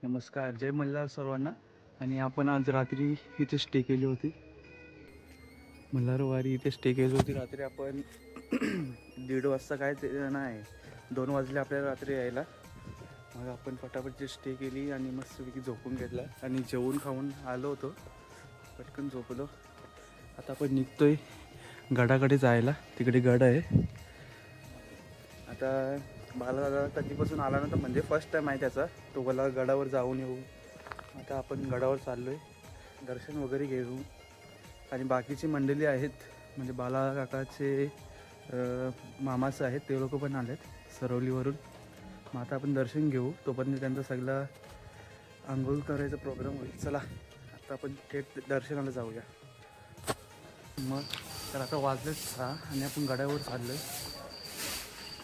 नमस्कार, जय मल्हार सर्वांना. आणि आपण आज रात्री इथे स्टे केली होती. मल्हारवाडी इथे स्टे केली होती रात्री आपण 1:30 वाजता काय ते नाही 2 वाजले आपल्याला रात्री यायला. मग आपण पटापटची स्टे केली आणि मस्तपैकी झोपून घेतला आणि जेवून खाऊन आलो होतो. पटकन झोपलो. आता आपण निघतोय गडाकडे जायला. तिकडे गड आहे. आता बालादादा कधीपासून आला नव्हता, म्हणजे फर्स्ट टाईम आहे त्याचा. तो मला गडावर जाऊन येऊ. आता आपण गडावर चाललो आहे. दर्शन वगैरे घेऊ. आणि बाकीची मंडळी आहेत, म्हणजे बाला काकाचे मामाचं आहेत, ते लोक पण आलेत सरवलीवरून. मग आता आपण दर्शन घेऊ. तोपर्यंत त्यांचा सगळा आंघोळ करायचा प्रोग्राम होईल. चला आता आपण थेट दर्शनाला जाऊया. मग तर आता वाजलेत 6 आणि आपण गडावर चाललो आहे.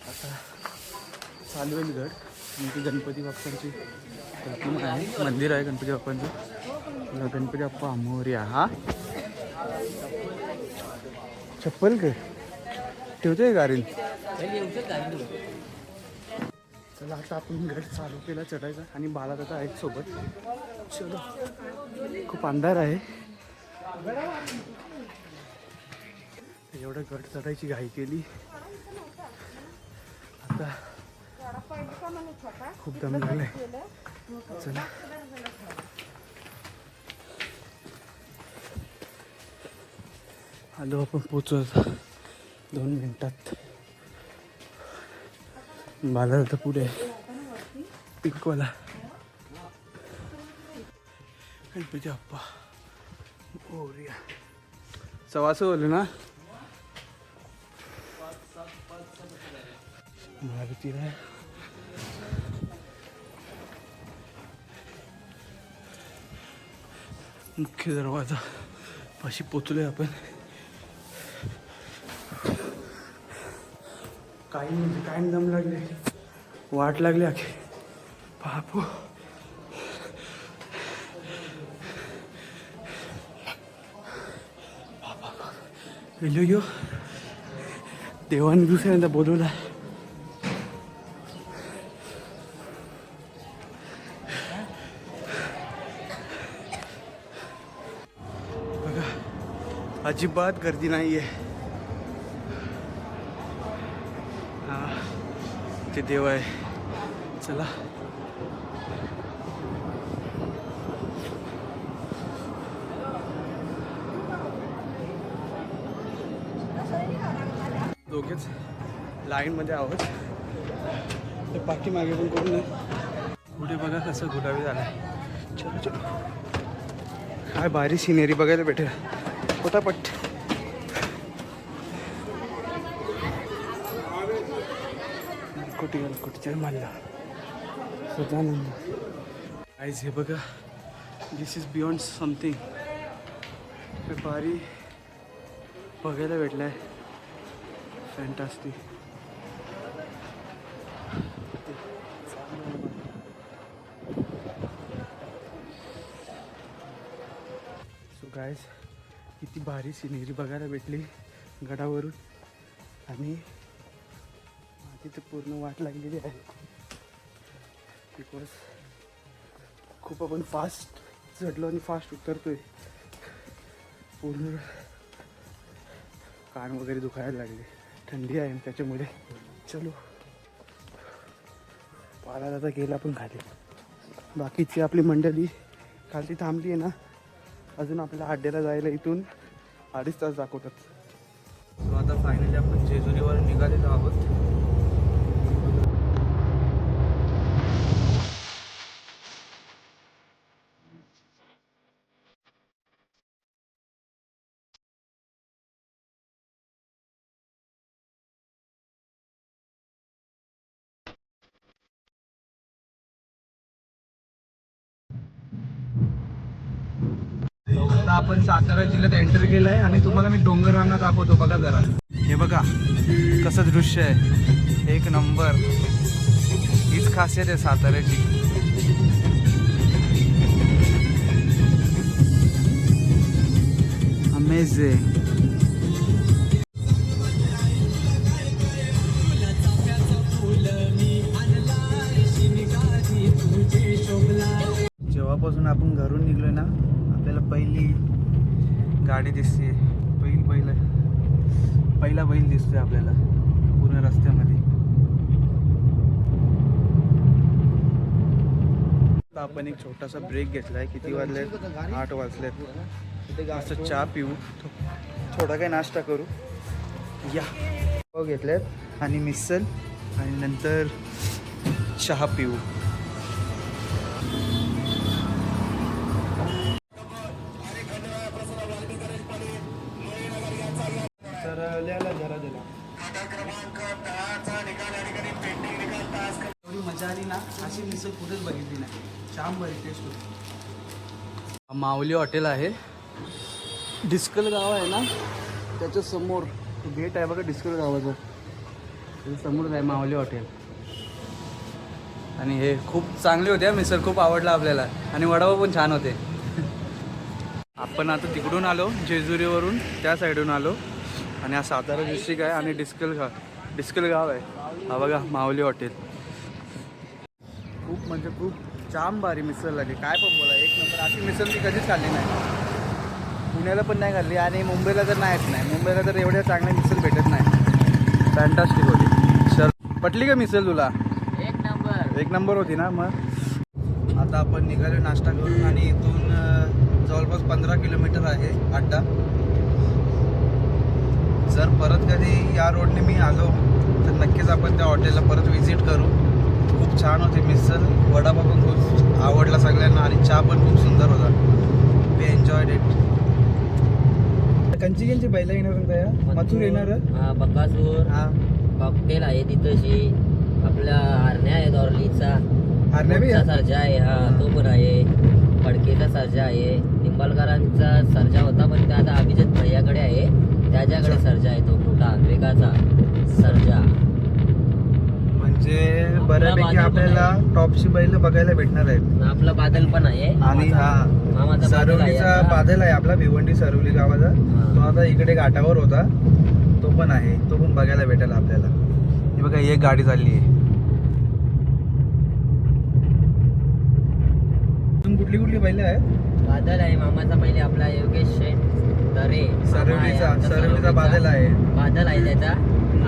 आता चालू आहे गड. आणि ती गणपती बाप्पांची प्रतिमा आहे, मंदिर आहे गणपती बाप्पांचं. गणपती बाप्पा मोरया. हा चप्पल काय ठेवतोय गाडीत. चला आता आपण गड चालू केला चढायचा. आणि बालादादा आहेत सोबत. चलो, खूप अंधार आहे. एवढं गड चढायची घाई केली. आता खूप दम लागलाय. चला आलो आपण, पोचू 2 मिनिटात. बालादादा पुढे पिंकवाला गणपती बाप्पा मोरया. सवासं बोलू ना. मारुतीला मुख्य दरवाजा पाशी पोचलोय आपण. काही म्हणजे काय दम लागले, वाट लागली आखे बापू. गेलो देवाने दुसऱ्यांदा बोलवला. बघा अजिबात गर्दी नाही आहे. ते देव आहे. चला दोघेच लाईनमध्ये आहोत. ते पाठीमागे पण करून नाही. पुढे बघा कसं गुलाबी झालं. चलो चलो, काय भारी सिनेरी बघायला भेटेल पटापट. कुठे मानला सदानंद. आईज हे बघा, दिस इज बियॉन्ड समथिंग. भारी बघायला भेटलाय. फॅन्टास्टिक. सो गाईज, किती भारी सिनेरी बघायला भेटली गडावरून. आणि तिथे पूर्ण वाट लागलेली आहे. बिकॉज खूप आपण फास्ट चढलो आणि फास्ट उतरतोय. पूर्ण कान वगैरे दुखायला लागले. थंडी आहे त्याच्यामुळे. चलो बालादादा गेला पण खाली. बाकीची आपली मंडळी खाली थांबली आहे ना. अजून आपल्याला अड्ड्याला जायला इथून 2.5 तास दाखवतात. सो आता फायनली आपण जेजुरीवर निघालेलो आहोत. आता आपण सातारा जिल्ह्यात एंटर केलं आहे. आणि तुम्हाला मी डोंगररांगा दाखवतो. बघा जरा, हे बघा कसं दृश्य आहे. एक नंबर. हीच खासियत आहे साताऱ्याची. अमेझिंग. जेव्हापासून आपण घरून निघलोय ना आपल्याला पहिली गाडी दिसते, पहिला बैल दिसतोय आपल्याला पूर्ण रस्त्यामध्ये. आता आपण एक छोटासा ब्रेक घेतलाय. किती वाजले? 8 वाजलेत. मस्त चहा पिऊ, थोडा काही नाश्ता करू या. घेतल्यात आणि मिसल आणि नंतर चहा पिऊ. तर जरा दिला एवढी मजा आली ना, अशी मिसल कुठेच बघितली नाही. जाम बरी टेस्ट होती. माऊली हॉटेल आहे, डिस्कल गाव आहे ना त्याच्या समोर गेट आहे बघा डिस्कल गावाचं, त्याच्या समोरच आहे माऊली हॉटेल. आणि हे खूप चांगले होते मिसळ, खूप आवडला आपल्याला. आणि वडापाव पण छान होते. आपण आता तिकडून आलो, जेजुरीवरून त्या साईडून आलो. आणि हा सातारा डिस्ट्रिक्ट आहे आणि डिस्कल गाव आहे. हा बघा माऊली हॉटेल. खूप म्हणजे खूप जाम भारी मिसळ लागली, काय पण बोला, एक नंबर. अशी मिसळ मी कधीच खाल्ली नाही, पुण्याला पण नाही खाल्ली आणि मुंबईला तर नाहीच नाही. मुंबईला तर एवढ्या चांगल्या मिसळ भेटत नाही. फॅन्टास्टिक होती. सर पटली का मिसळ तुला? एक नंबर होती ना. मग आता आपण निघालो नाश्ता करून आणि इथून जवळपास 15 किलोमीटर आहे अड्डा. जर परत कधी या रोडने मी आलो तर नक्कीच आपण त्या हॉटेलला परत व्हिजिट करू. खूप छान होते मिसळ, वडापाव पण खूप आवडला सगळ्यांना आणि चहा पण खूप सुंदर होता. We enjoyed it. कंची बैला येणार मथुर येणार, बकासूर कॉकटेल आहे तिथंशी. आपला हरण्या आहे दॉर्लीचा, हरण्या सर्जा आहे, हा तो पण आहे. फडकेचा सर्जा आहे. निंबाळकरांचा सर्जा होता पण त्या आता अभिजित भैयाकडे आहे, त्याच्याकडे सर्जा आहे तो मोठा वेगाचा सर्जा. म्हणजे बऱ्यापैकी आपल्याला टॉपची बैल बघायला भेटणार आहेत. आपला बादल पण आहे आणि हा सरवलीचा बादल आहे आपला, भिवंडी सरवली गावाचा. तो आता इकडे घाटावर होता, तो पण आहे, तो पण बघायला भेटेल आपल्याला. हे बघा एक गाडी चालली आहे. कुठली कुठली बैल आहेत? बादल आहे मामाचा पहिले आपला योगेश शेठ दरे, सरवलीचा बादल आहे, बादल आहे त्याचा.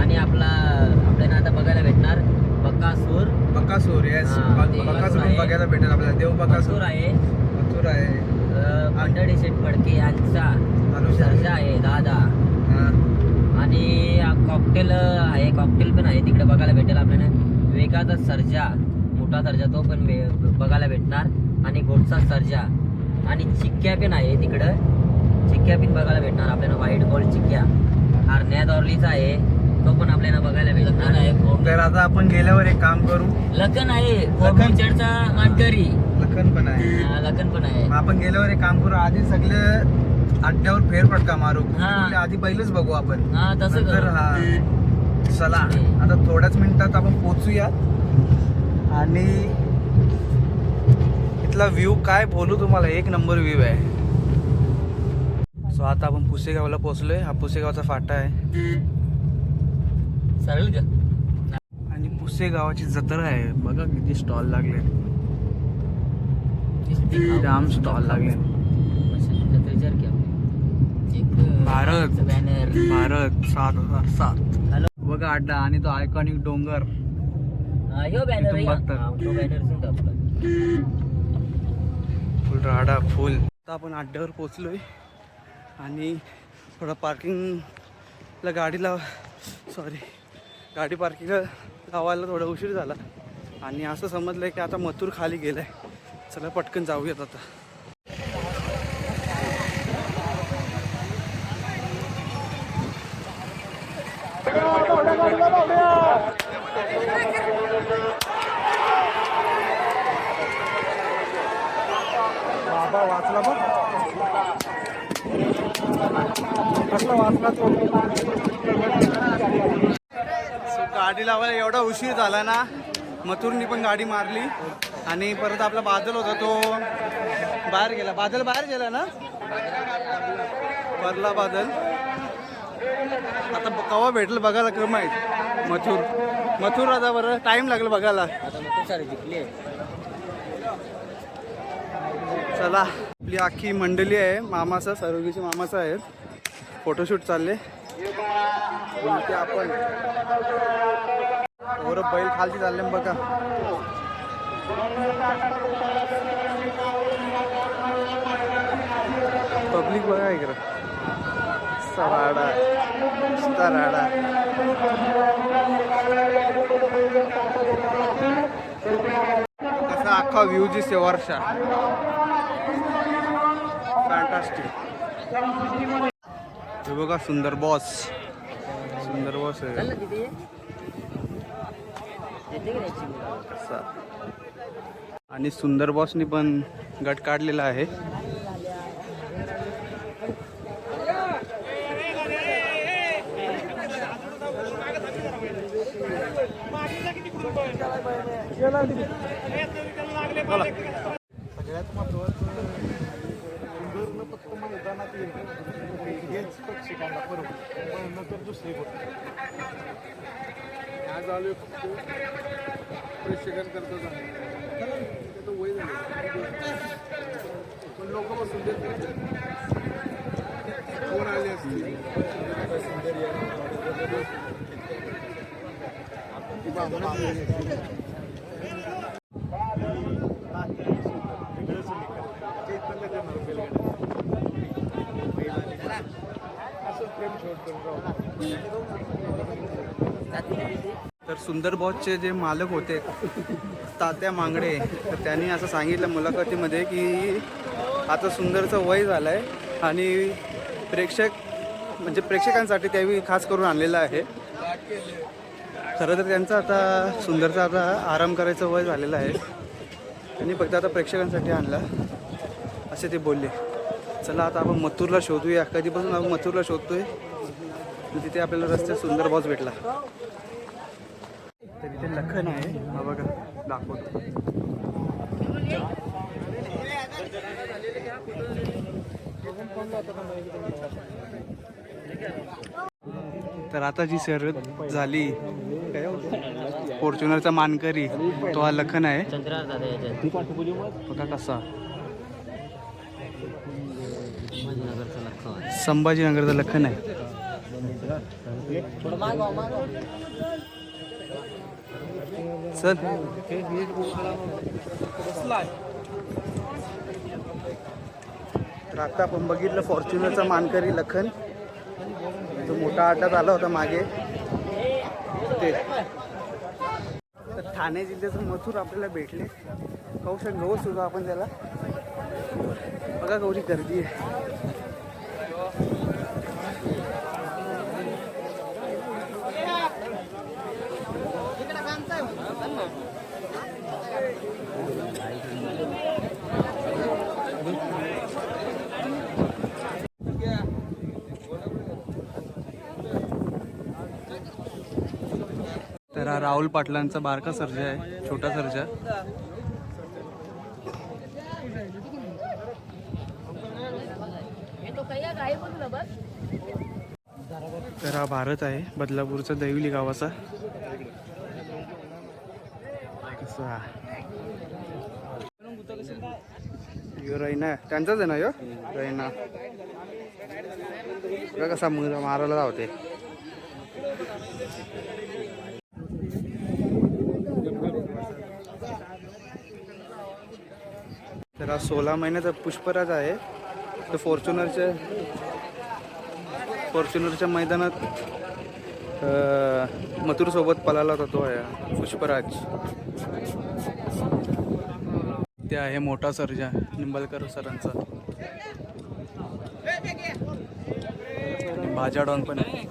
आणि आपल्याला आता बघायला भेटणार बकासूर. येस, बकासूर पण बघायला भेटेल आपल्याला. देव बकासूर आहे, मथुर आहे, मंडळी शेठ फडके यांचा सर्जा आहे दादा. आणि कॉकटेल आहे, कॉकटेल पण आहे तिकडे बघायला भेटेल आपल्याला. वेगाचा सर्जा, मोठा सर्जा, तो पण बघायला भेटणार. आणि गोडचा सर्जा आणि चिक्क्या पण आहे तिकडं, चिक्क्या पण बघायला भेटणार आपल्याला. White gold Chikkya. हरण्या दॉर्लीचा आहे, तो पण आपल्याला बघायला भेटणार आहे. तर आता आपण गेल्यावर एक काम करू, लखन आहे, फोर्टचा मानकरी लखन पण आहे, लखन पण आहे. आपण गेल्यावर एक काम करू, आधी सगळे अड्ड्यावर फेरफटका मारू. आधी बैलच बघू आपण. तसं तर चला आता थोड्याच मिनिटात आपण पोहोचूया. आणि इथला व्ह्यू काय बोलू तुम्हाला, एक नंबर व्ह्यू आहे. सो आता आपण पुसेगावला पोहोचलोय. हा पुसेगावचा फाटा आहे सरळ का? आणि पुसेगावाची जत्रा आहे. बघा किती स्टॉल लागले, जाम स्टॉल लागले. भारत भारत 7007 हॅलो बघा अड्डा. आणि तो आयकॉनिक डोंगर, फुल राडा फुल. आता आपण अड्ड्यावर पोचलोय आणि थोडा पार्किंगला गाडी पार्किंगला लावायला थोडा उशीर झाला. आणि असं समजलं की आता मथुर खाली गेलाय. चला पटकन जाऊयात आता. बाबा वाचला बघ, कसला वाचला तो. गाडी लावायला एवढा उशीर झाला ना, मथुरनी पण गाडी मारली. आणि परत आपला बादल होता तो बाहेर गेला. बादल बाहेर गेला ना, परला बादल. आता कवा भेटलं बघायला कम माहीत. मथुर आता बरं टाइम लागला बघायला. चला आपली अख्खी मंडळी आहे मामाचं सरोगीचे मामाचं आहेत. फोटोशूट चालले ते आपण वर बैल खालती चालले बघा. पब्लिक बघा इकडं सराडा सराडा. कसा अख्खा व्ह्यू जी सेवारशा फॅन्टास्टिक. हे बघा सुंदर बॉस आहे. कसा आणि सुंदर बॉसनी पण गट काढलेला आहे. सगळ्यात महत्वाचं सुंदरनं फक्त मैदानात हेच प्रेक्षकांना बरोबर नंतर दुसरी गोष्ट आज आलोय फक्त प्रेक्षकांकरता झालं वय झालं पण लोक बसून देत कोण आले असतील तर सुंदर बॉसचे जे मालक होते तात्या मांगडे तर त्यांनी असं सांगितलं मुलाखतीमध्ये की आता सुंदरचं वय झालं आहे आणि प्रेक्षकांसाठी त्यावेळी खास करून आणलेलं आहे. खरं तर त्यांचं आता सुंदरचा आता आराम करायचं वय झालेलं आहे. त्यांनी फक्त आता प्रेक्षकांसाठी आणला असे ते बोलले. चला आता आपण मथुरला शोधूया. कधीपासून आपण मथुरला शोधतोय तिथे आपल्याला रस्त्यात सुंदर बॉस भेटला. तर इथे लखन आहे हा बघा दाखवतो. तर आता जी शर्यत झाली फॉर्च्युनरचा मानकरी तो हा लखन आहे. बघा कसा संभाजीनगरचा लखन आहे. चल तर आता आपण बघितलं फॉर्च्युनरचा मानकरी लखन जो मोठा अड्डात आला होता मागे ते. तर ठाणे जिल्ह्याचं मथुर आपल्याला भेटले. कौशल गवत सुद्धा आपण त्याला बघा गौरी गर्दी आहे. तर हा राहुल पाटलांचा बारका सर्जा आहे, छोटा सर्जा. तर हा भारत आहे बदलापूरचा दैवली गावाचा. कसा यो रैना त्यांचाच आहे ना यो रैना. कसा मारायला लावते. तर हा 16 महिन्याचा पुष्पराज आहे. तर फॉर्च्युनरच्या मैदानात मथुर सोबत पळाला होता तो आहे पुष्पराज. ते आहे मोठा सर्जा निंबाळकर सरांचा. भाजा डॉन पण आहे.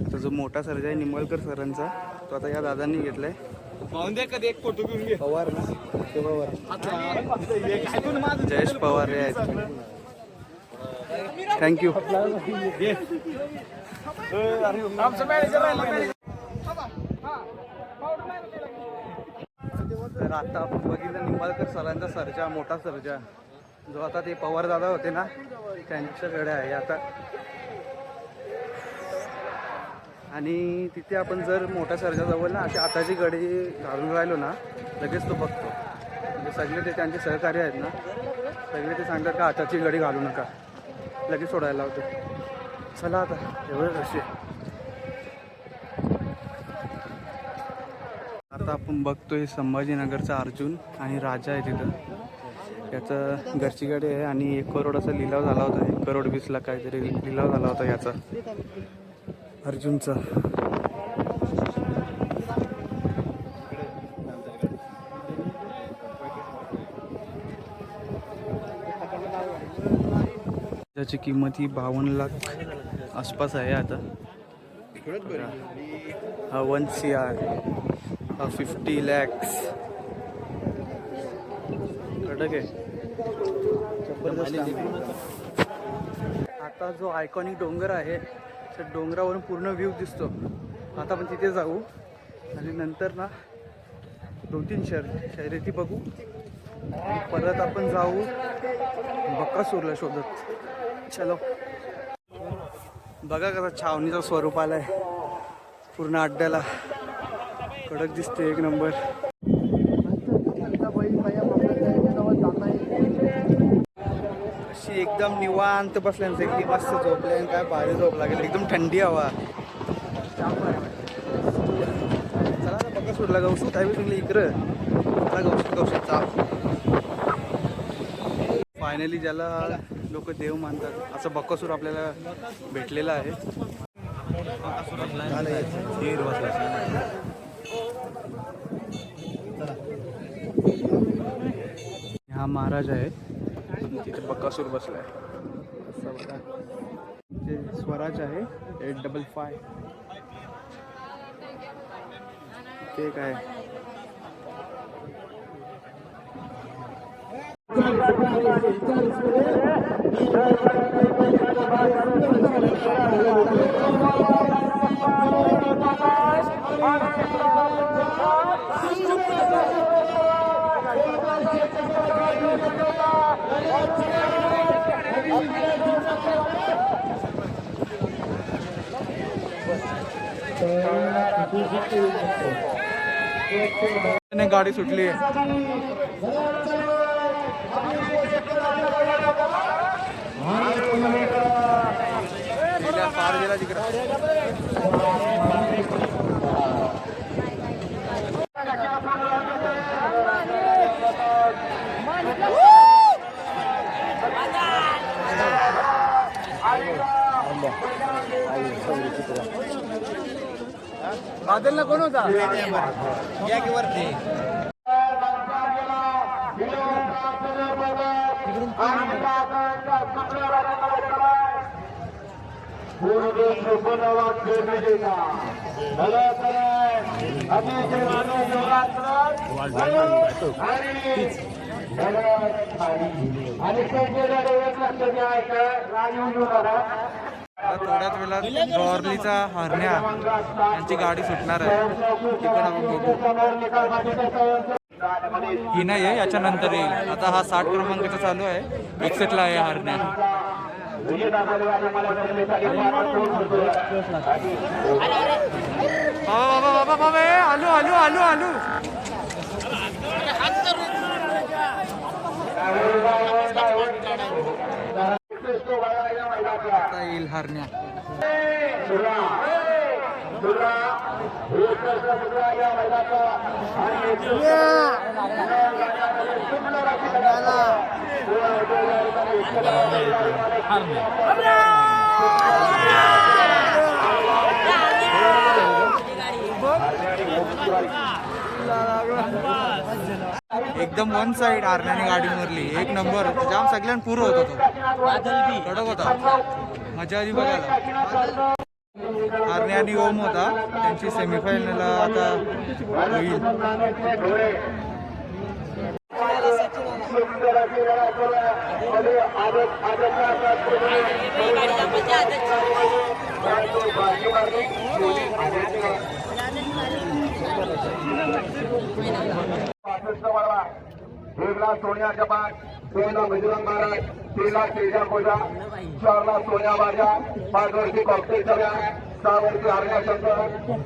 आता जो मोठा सर्जा आहे निंबाळकर सरांचा तो आता या दादांनी घेतलाय. एक फोटो घेऊन घे. पवार ना जयेश पवार आहेत. थँक्यू. तर आता आपण बघितलं निंबाळकर सरांचा सर्जा मोठा सर्जा जो आता ते पवार दादा होते ना त्यांच्याकडे आहे आता. आणि तिथे आपण जर मोठ्या सर्जाजवळ ना अशी आताची गडी घालून राहिलो ना लगेच तो बघतो. म्हणजे सगळे ते त्यांचे सहकारी आहेत ना सगळे ते सांगतात का आताची गडी घालू नका, लगेच सोडायला लावतो. चला आता एवढं कशी. आता आपण बघतोय संभाजीनगरचा अर्जुन आणि राजा आहे तिथं. याचं घरची गाडी आहे आणि 1 करोड असा लिलाव झाला होता. 1 करोड 20 लाख काहीतरी लिलाव झाला होता याचा अर्जुनचा. त्याची किंमत ही 52 लाख आसपास आहे आता. हा 1 CR, हा 50 lakhs. कडक आहे. आता जो आयकॉनिक डोंगर आहे त्या डोंगरावरून पूर्ण व्ह्यू दिसतो. आता आपण तिथे जाऊ आणि नंतर ना 2-3 शर्यती बघू आणि परत आपण जाऊ बक्कासूरला शोधत. चलो. बघा कसा छावणीचा स्वरूप आलाय पूर्ण अड्ड्याला. कडक दिसते 1 नंबर. अशी एकदम निवांत बसल्यानंतर एकदम मस्त झोपल्यान काय भारी झोप लागेल. एकदम थंडी हवा. चला ना बक्कासूरला गवसूत आहे तुम्ही इकडं. गवसूत चा फायनली ज्याला लोक देव मानतात असं बक्कासूर आपल्याला भेटलेलं आहे. हा महाराज आहे तिथे बक्कासूर बसलाय. असं बघा ते स्वराज आहे 855. ते काय गाडी सुटली आहे. फार गेला तिकडं. बादलला कोण होता या की वरती. थोड्याच वेळात गॉर्लीचा हरण्या यांची गाडी सुटणार आहे. तिकडे आपण बघू. ही नाही आहे याच्यानंतर येईल. आता हा 60 क्रमांकाचा चालू आहे. 61ला आहे हरण्या. बाबा बाबा आलू आलू आलू आलू. आता येईल हरण्या. एकदम 1 साइड हरण्याने गाडी मारली. 1 नंबर. जाम सगळ्यांना पूर होता तो. कडक होता. मजा आली बघायला. हरण्या आणि ओम होता. त्यांची सेमीफायनल आता होईल. सोनिया बाद 2 मिझोरम महाराज 3 तेजा कोजा 4 सोनिया बाजा 5 वर्षी कॉकटेल चल्या सावरती हरण्याशंकर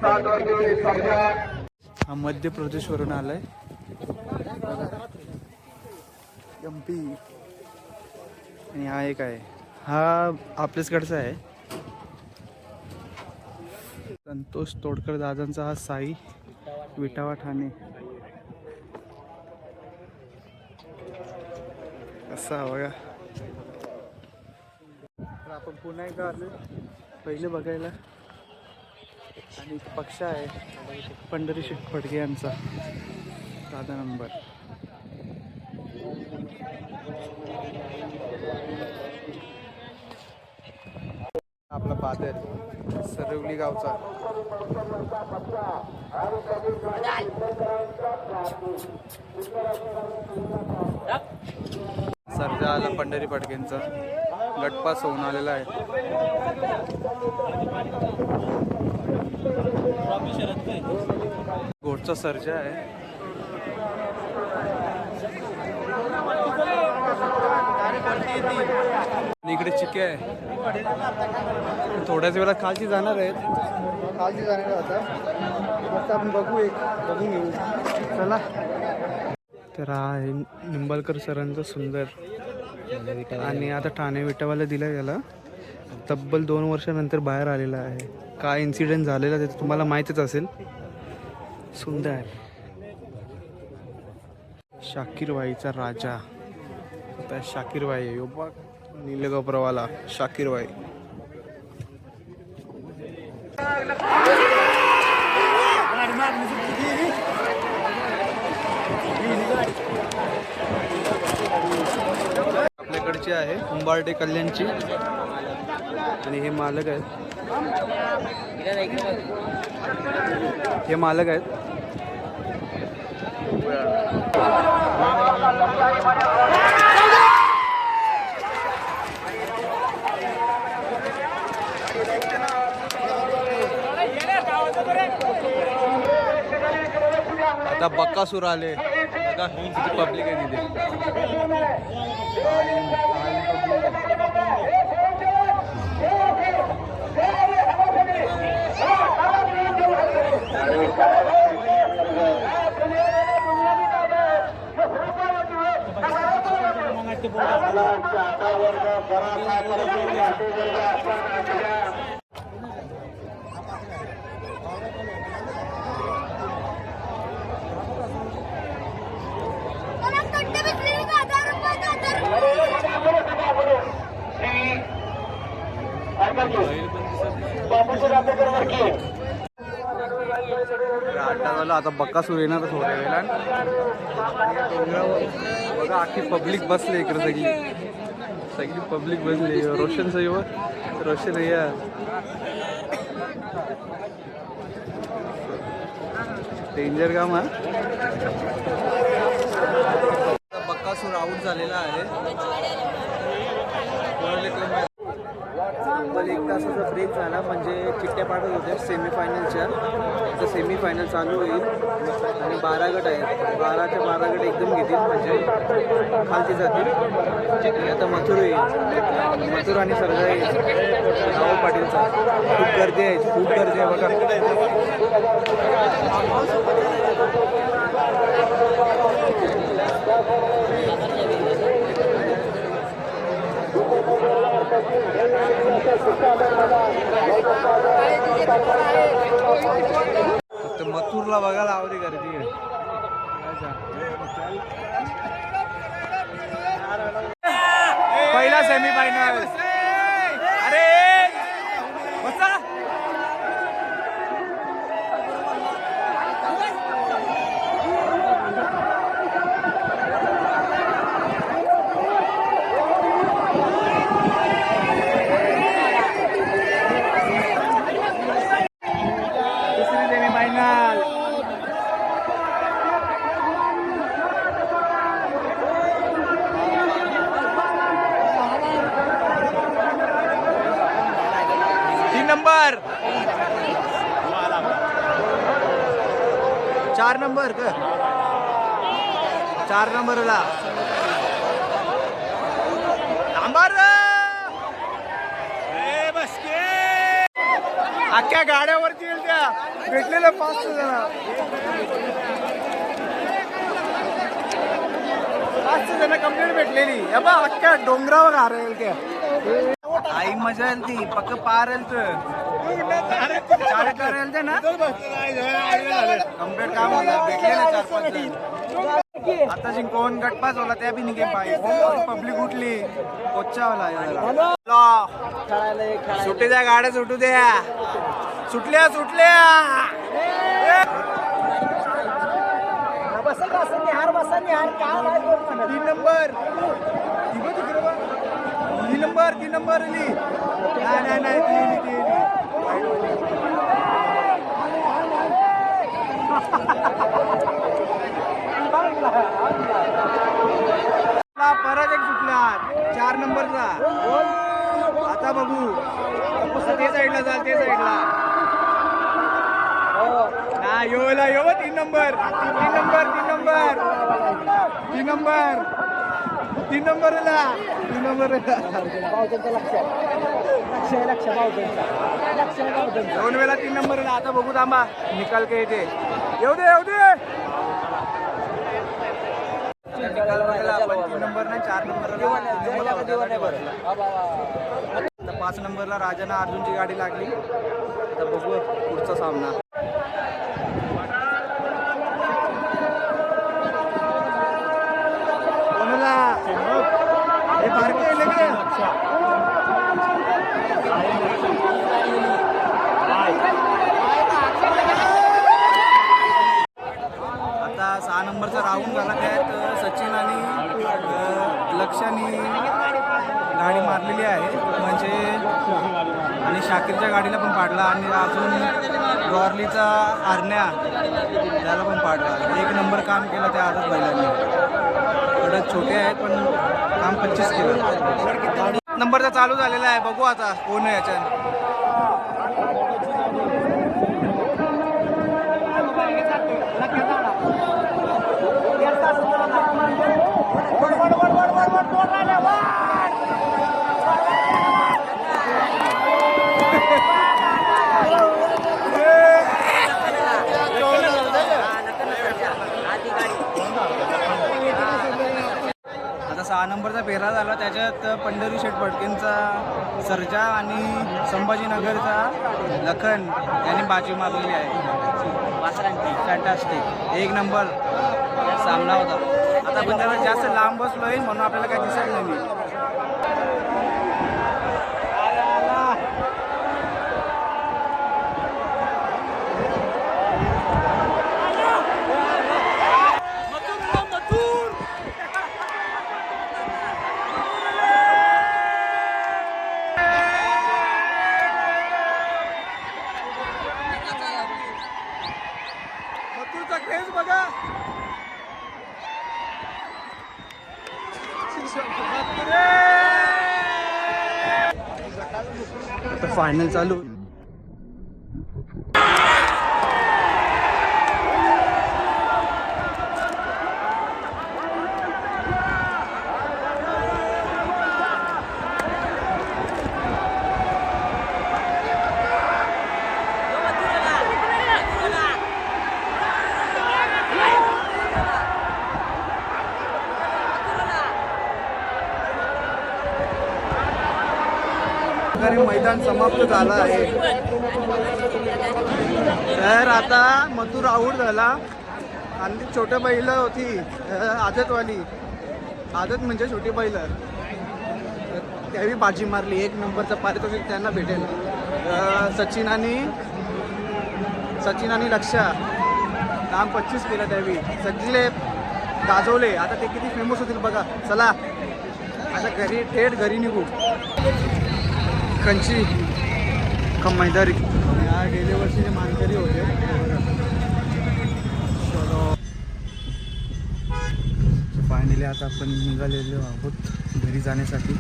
7 वरती सर्जा हा मध्य प्रदेशवरून आलाय MP. आणि हा एक आहे, हा आपल्याचकडचा आहे. संतोष तोडकर दादांचा हा साई विटावा ठाणे. कसा बघा. तर आपण पुन्हा एकदा आलो पहिले बघायला. आणि पक्ष आहे पंढरी शेठ फडके यांचा 10 नंबर. आपला बादल सरवली गावचा. सर्जा आला पंढरी फडकेंचा. गटपास होऊन आलेला आहे. घोटचा सर्जा आहे. इकडे चिके आहे. थोड्याच वेळात खालची जाणार आहेत. खालची जाणार आता मस्त आपण बघून घेऊ. चला. तर हा आहे निंबाळकर सरांचा सुंदर. आणि आता ठाणे विटावाला दिला याला. तब्बल 2 वर्षानंतर बाहेर आलेला आहे. काय इन्सिडेंट झालेला ते तुम्हाला माहीतच असेल. सुंदर. शाकीरबाईचा राजा. आता शाकीरबाई आहे बघ. निलगाव प्रवाला शाकीरबाई. आपल्याकडची आहे उंबारटे कल्याणची. आणि हे मालक आहेत. हे मालक आहेत. आता बक्कासूर आले. आता किती पब्लिक आहे तिथे. आता बक्कासूर येणार थोड्या वेळेला. बघा अख्खी पब्लिक बसले इकडे. सगळी पब्लिक बसली. रोशन सईवर रोशन या डेंजर काम. हा बक्कासूर आऊट झालेला आहे. एक तासाचा ब्रेक झाला म्हणजे चिठ्ठ्या पाठवत होत्या सेमीफायनलच्या. तर सेमीफायनल चालू होईल आणि 12 गट आहेत. 12च्या 12 गट एकदम घेतील म्हणजे खालती जातील. आता मथुर येईल. मथुर आणि सर्जा येईल. राव पाटीलचा खूप गर्दी आहे. खूप गर्दी आहे बघा. मथुरला बघायला आवडी गर्दी आहे. पहिला सेमीफायनल. अरे बसा. नंबर 4 नंबर का 4 नंबरला नंबर अख्ख्या गाड्यावरती येईल त्या भेटलेल्या 5 जण 5 जण कंप्लीट भेटलेली हे बा अख्ख्या डोंगरावर हारेल त्या आई मजा येईल ती पक्क पार येईल तर चार ना कम्प्लीट काम होतं भेटलेले 4-5 जण आता जिंकून गटपास होला त्या बी निघे पाहिजे पब्लिक उठली कोच्चावाला सुट्टीच्या गाड्या सुटू द्या सुटल्या 3 नंबर नाही परत एक सुटला 4 नंबरचा आता बघू ते साईडला जाल ते साईडला ना योला यो 3 नंबर दोन वेळा 3 नंबर आता बघू थांबा निकाल काय येते येऊ दे निकाल बघायला आपण 3 नंबर नाही 4 नंबरला 5 नंबरला राजाना अर्जुनची गाडी लागली आता बघू पुढचा सामना कोणाला हे बारके आता 6 नंबरचा राऊंड झाला त्यात सचिन आणि लक्षाने गाडी मारलेली आहे म्हणजे आणि शाकीरच्या गाडीला पण पाडला आणि अजून गॉर्लीचा आरण्या त्याला पण पाडला 1 नंबर काम केलं त्या आजच बैलांनी थोडं छोटे आहेत पण काम 25 केलं नंबरचा चालू झालेला आहे बघू आता कोण आहे याच्यात आता 6 नंबरचा फेरा झाला त्याच्यात पंढरी शेठ फडकेंचा सर्जा आणि संभाजीनगरचा लखन यांनी बाजी मारलेली आहे फॅन्टास्टिक 1 नंबर सामना होता आता पण त्याला जास्त लांब बसलोय म्हणून आपल्याला काही दिसत नाही बघा फायनल चालू मैदान समाप्त झालं आहे तर आता मथुर आऊट झाला आणि ती छोट्या बैल होती आदतवाली आदत म्हणजे छोटी बैल त्यावेळी बाजी मारली 1 नंबरचा पारितोषिक त्यांना भेटेल सचिन आणि लक्षा काम 25 केलं त्यावेळी सगळे गाजवले आता ते किती फेमस होतील बघा चला आता थेट घरी निघू कंची मैदारी या गेल्या वर्षीचे मानकरी होते फायनली आता आपण निघालेलो आहोत घरी जाण्यासाठी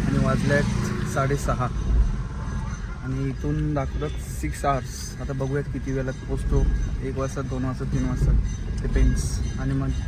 आणि वाजले आहेत 6:30 आणि इथून दाखवतात 6 hours आता बघूयात किती वेळात पोचतो 1 वाजता 2 वाजता 3 वाजता डिपेंड्स आणि मग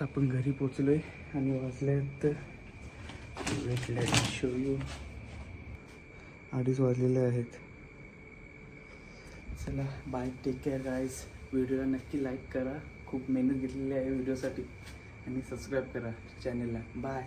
जस्ट आपण घरी पोचलोय आणि वाजलेत शो यू 2:30 वाजलेले आहेत. चला बाय, टेक केअर गाईज. व्हिडिओला नक्की लाईक करा, खूप मेहनत घेतलेली आहे व्हिडिओसाठी, आणि सबस्क्राईब करा चॅनलला. बाय.